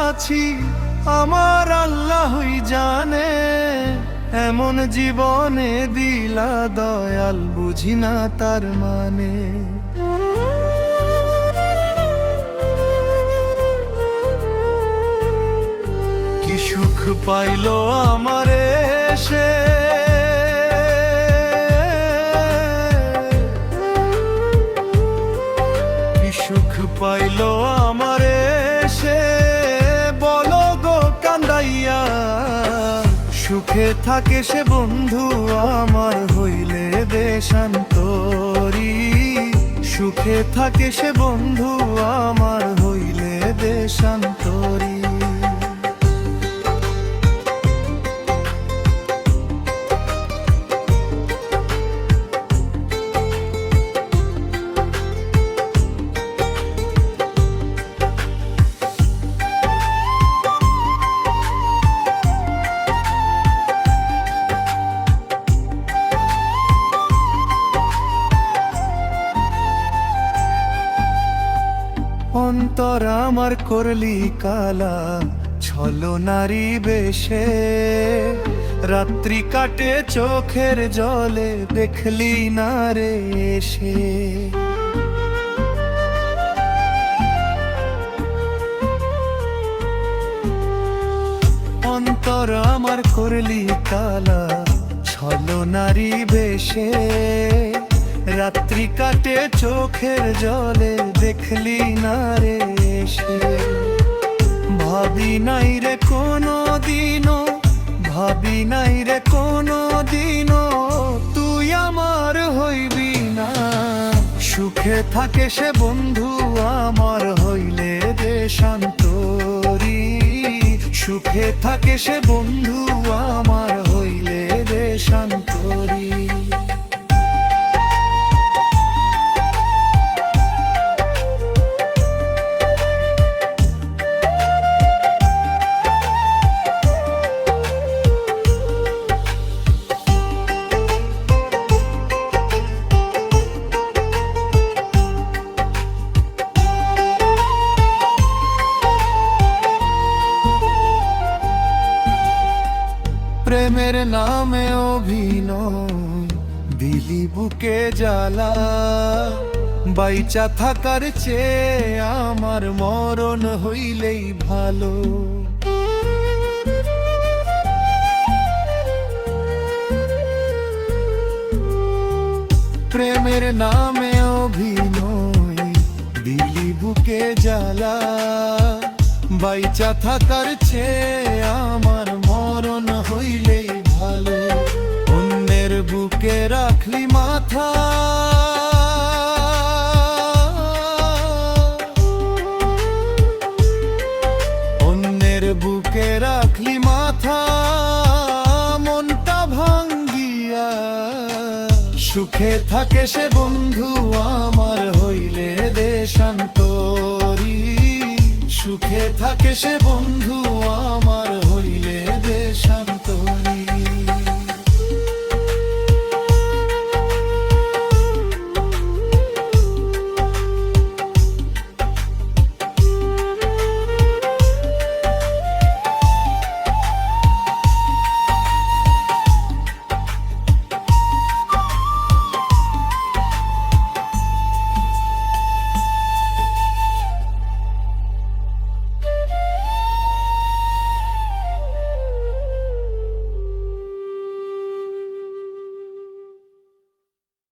আছি আমার আল্লাহই জানে, এমন জীবনে দিলা দয়াল বুঝি না তার মানে। কি সুখ পাইলো আমার এসে, কি সুখ পাইলো আমার এসে, বলো গো কান্দাইয়া। সুখে থাকে সে বন্ধু আমার হইলে দেশান্তরী, সুখে থাকে সে বন্ধু আমার হইলে দেশান্তরী। অন্তর আমার করলি কালা ছলনারি বেশে, রাত্রি কাটে চোখের জলে দেখলি না রে এসে। অন্তর আমার করলি কালা ছলনারি বেশে, রাত্রি কাটে চোখের জলে দেখলি না রে এসে। ভাবি নাই রে কোনো দিনও, ভাবি নাই রে কোনো দিনও তুই আমার হইবি না। সুখে থাকে সে বন্ধু আমার হইলে দেশান্তরী, সুখে থাকে সে বন্ধু আমার হইলে দেশান্তরী। প্রেমের নামে অভিনয় দিলি বুকে জ্বালা, বাইচা থাকার চেয়ে আমার মরণ হইলেই ভালো। প্রেমের নামে অভিনয় দিলি বুকে জ্বালা, বাইচা থাকার চেয়ে আমার মরণ হইলেই ভালো। অন্যের বুকে রাখলি মাথা, অন্যের বুকে রাখলি মাথা, মনটা ভাঙ্গিয়া। সুখে থাকে সে বন্ধু আমার হইলে দেশান্তরী, সুখে থাকে সে বন্ধু আমার